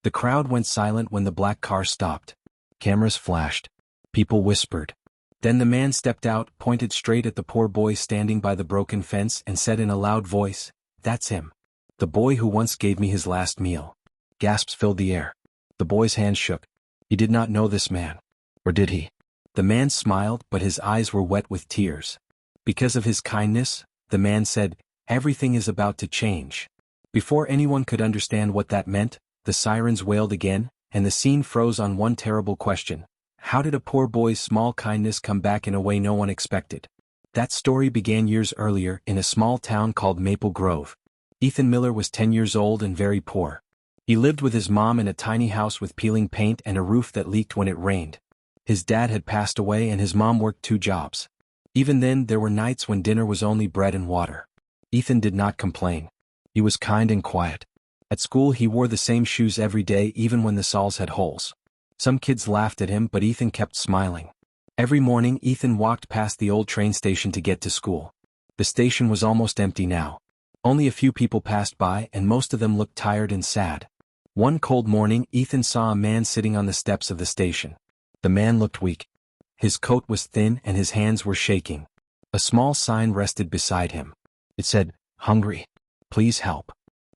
The crowd went silent when the black car stopped. Cameras flashed. People whispered. Then the man stepped out, pointed straight at the poor boy standing by the broken fence and said in a loud voice, "That's him. The boy who once gave me his last meal." Gasps filled the air. The boy's hands shook. He did not know this man. Or did he? The man smiled, but his eyes were wet with tears. Because of his kindness, the man said, "Everything is about to change." Before anyone could understand what that meant, the sirens wailed again, and the scene froze on one terrible question. How did a poor boy's small kindness come back in a way no one expected? That story began years earlier in a small town called Maple Grove. Ethan Miller was 10 years old and very poor. He lived with his mom in a tiny house with peeling paint and a roof that leaked when it rained. His dad had passed away and his mom worked 2 jobs. Even then, there were nights when dinner was only bread and water. Ethan did not complain. He was kind and quiet. At school he wore the same shoes every day even when the soles had holes. Some kids laughed at him but Ethan kept smiling. Every morning Ethan walked past the old train station to get to school. The station was almost empty now. Only a few people passed by and most of them looked tired and sad. One cold morning Ethan saw a man sitting on the steps of the station. The man looked weak. His coat was thin and his hands were shaking. A small sign rested beside him. It said, "Hungry. Please help."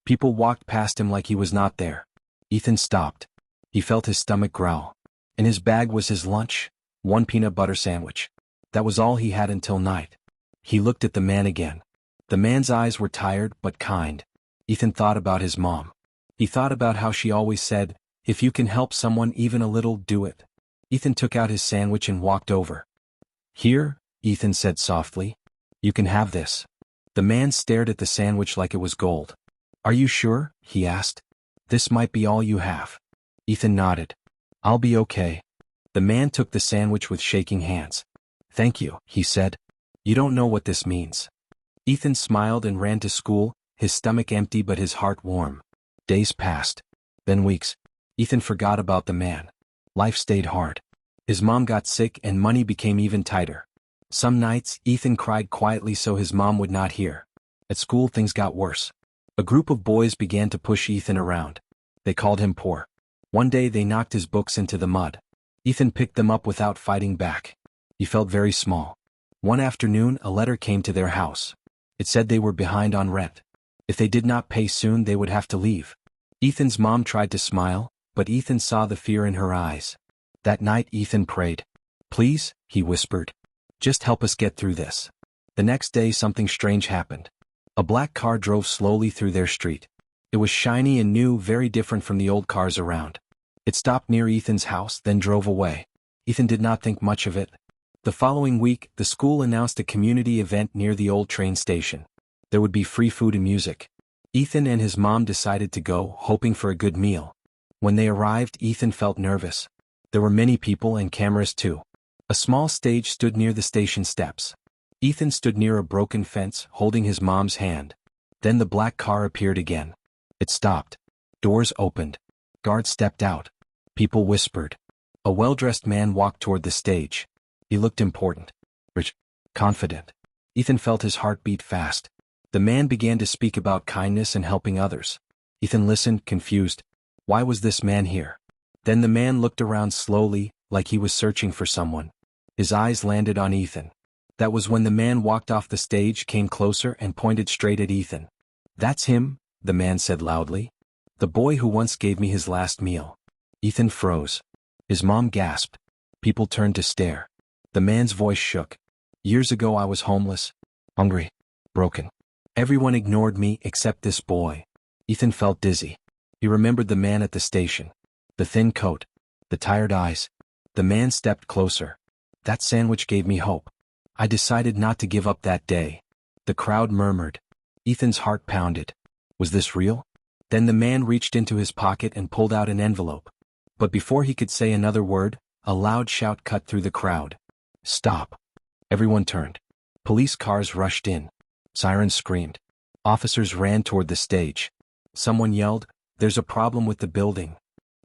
People walked past him like he was not there. Ethan stopped. He felt his stomach growl. In his bag was his lunch, 1 peanut butter sandwich. That was all he had until night. He looked at the man again. The man's eyes were tired but kind. Ethan thought about his mom. He thought about how she always said, "If you can help someone even a little, do it." Ethan took out his sandwich and walked over. "Here," Ethan said softly. "You can have this." The man stared at the sandwich like it was gold. "Are you sure?" he asked. "This might be all you have." Ethan nodded. "I'll be okay." The man took the sandwich with shaking hands. "Thank you," he said. "You don't know what this means." Ethan smiled and ran to school, his stomach empty but his heart warm. Days passed. Then weeks. Ethan forgot about the man. Life stayed hard. His mom got sick and money became even tighter. Some nights, Ethan cried quietly so his mom would not hear. At school things got worse. A group of boys began to push Ethan around. They called him poor. One day they knocked his books into the mud. Ethan picked them up without fighting back. He felt very small. One afternoon a letter came to their house. It said they were behind on rent. If they did not pay soon they would have to leave. Ethan's mom tried to smile, but Ethan saw the fear in her eyes. That night Ethan prayed. "Please," he whispered. "Just help us get through this." The next day something strange happened. A black car drove slowly through their street. It was shiny and new, very different from the old cars around. It stopped near Ethan's house, then drove away. Ethan did not think much of it. The following week, the school announced a community event near the old train station. There would be free food and music. Ethan and his mom decided to go, hoping for a good meal. When they arrived, Ethan felt nervous. There were many people and cameras too. A small stage stood near the station steps. Ethan stood near a broken fence, holding his mom's hand. Then the black car appeared again. It stopped. Doors opened. Guards stepped out. People whispered. A well-dressed man walked toward the stage. He looked important, rich, confident. Ethan felt his heart beat fast. The man began to speak about kindness and helping others. Ethan listened, confused. Why was this man here? Then the man looked around slowly, like he was searching for someone. His eyes landed on Ethan. That was when the man walked off the stage, came closer and pointed straight at Ethan. "That's him," the man said loudly. "The boy who once gave me his last meal." Ethan froze. His mom gasped. People turned to stare. The man's voice shook. "Years ago I was homeless, hungry, broken. Everyone ignored me except this boy." Ethan felt dizzy. He remembered the man at the station. The thin coat. The tired eyes. The man stepped closer. "That sandwich gave me hope. I decided not to give up that day." The crowd murmured. Ethan's heart pounded. Was this real? Then the man reached into his pocket and pulled out an envelope. But before he could say another word, a loud shout cut through the crowd. "Stop!" Everyone turned. Police cars rushed in. Sirens screamed. Officers ran toward the stage. Someone yelled, "There's a problem with the building."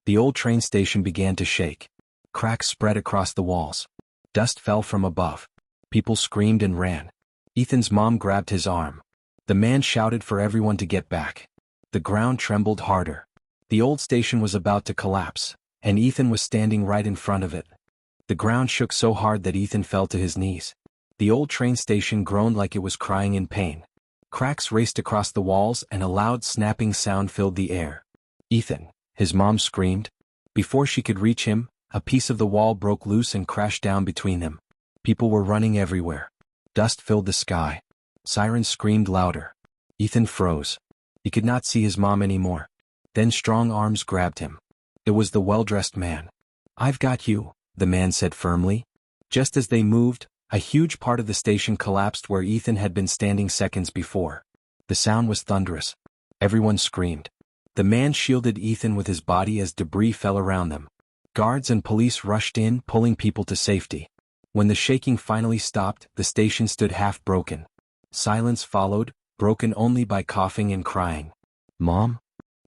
The old train station began to shake. Cracks spread across the walls. Dust fell from above. People screamed and ran. Ethan's mom grabbed his arm. The man shouted for everyone to get back. The ground trembled harder. The old station was about to collapse, and Ethan was standing right in front of it. The ground shook so hard that Ethan fell to his knees. The old train station groaned like it was crying in pain. Cracks raced across the walls and a loud snapping sound filled the air. "Ethan!" his mom screamed. Before she could reach him, a piece of the wall broke loose and crashed down between them. People were running everywhere. Dust filled the sky. Sirens screamed louder. Ethan froze. He could not see his mom anymore. Then strong arms grabbed him. It was the well-dressed man. "I've got you," the man said firmly. Just as they moved, a huge part of the station collapsed where Ethan had been standing seconds before. The sound was thunderous. Everyone screamed. The man shielded Ethan with his body as debris fell around them. Guards and police rushed in, pulling people to safety. When the shaking finally stopped, the station stood half-broken. Silence followed, broken only by coughing and crying. "Mom?"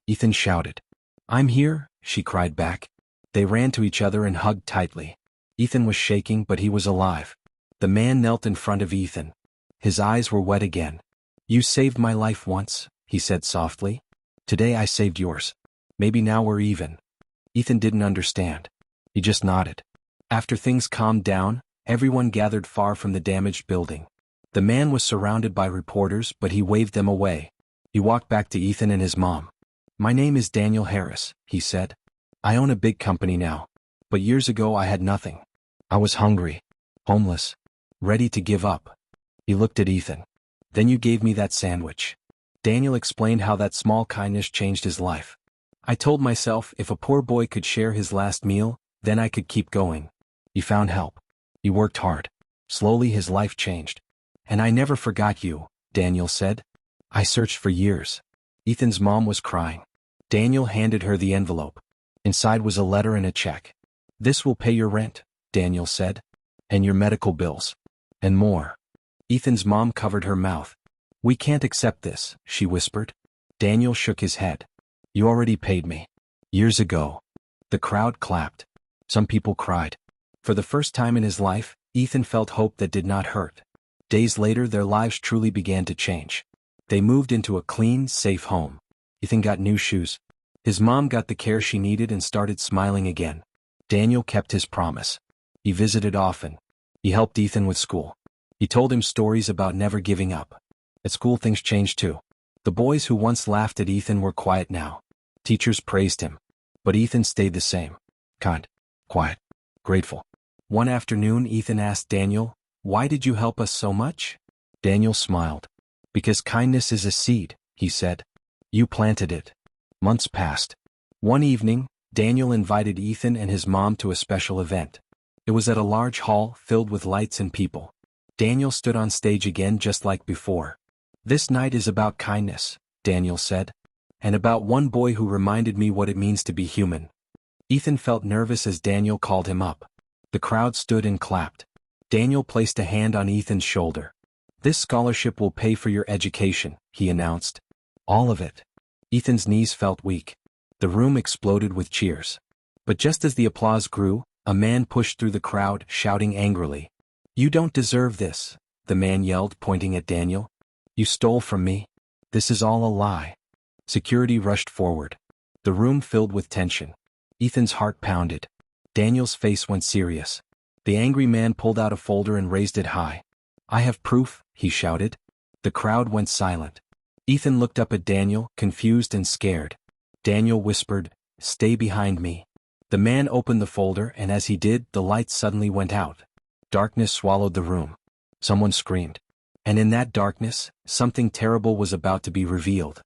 Ethan shouted. "I'm here," she cried back. They ran to each other and hugged tightly. Ethan was shaking, but he was alive. The man knelt in front of Ethan. His eyes were wet again. "You saved my life once," he said softly. "Today I saved yours. Maybe now we're even." Ethan didn't understand. He just nodded. After things calmed down, everyone gathered far from the damaged building. The man was surrounded by reporters, but he waved them away. He walked back to Ethan and his mom. "My name is Daniel Harris," he said. "I own a big company now. But years ago I had nothing. I was hungry, homeless, ready to give up." He looked at Ethan. "Then you gave me that sandwich." Daniel explained how that small kindness changed his life. "I told myself if a poor boy could share his last meal, then I could keep going." He found help. He worked hard. Slowly his life changed. "And I never forgot you," Daniel said. "I searched for years." Ethan's mom was crying. Daniel handed her the envelope. Inside was a letter and a check. "This will pay your rent," Daniel said. "And your medical bills. And more." Ethan's mom covered her mouth. "We can't accept this," she whispered. Daniel shook his head. "You already paid me. Years ago." The crowd clapped. Some people cried. For the first time in his life, Ethan felt hope that did not hurt. Days later their lives truly began to change. They moved into a clean, safe home. Ethan got new shoes. His mom got the care she needed and started smiling again. Daniel kept his promise. He visited often. He helped Ethan with school. He told him stories about never giving up. At school things changed too. The boys who once laughed at Ethan were quiet now. Teachers praised him. But Ethan stayed the same. Kind, quiet, grateful. One afternoon Ethan asked Daniel, "Why did you help us so much?" Daniel smiled. "Because kindness is a seed," he said. "You planted it." Months passed. One evening, Daniel invited Ethan and his mom to a special event. It was at a large hall filled with lights and people. Daniel stood on stage again just like before. "This night is about kindness," Daniel said. "And about one boy who reminded me what it means to be human." Ethan felt nervous as Daniel called him up. The crowd stood and clapped. Daniel placed a hand on Ethan's shoulder. "This scholarship will pay for your education," he announced. "All of it." Ethan's knees felt weak. The room exploded with cheers. But just as the applause grew, a man pushed through the crowd, shouting angrily. "You don't deserve this," the man yelled, pointing at Daniel. "You stole from me. This is all a lie." Security rushed forward. The room filled with tension. Ethan's heart pounded. Daniel's face went serious. The angry man pulled out a folder and raised it high. "I have proof," he shouted. The crowd went silent. Ethan looked up at Daniel, confused and scared. Daniel whispered, "Stay behind me." The man opened the folder, and as he did, the lights suddenly went out. Darkness swallowed the room. Someone screamed. And in that darkness, something terrible was about to be revealed.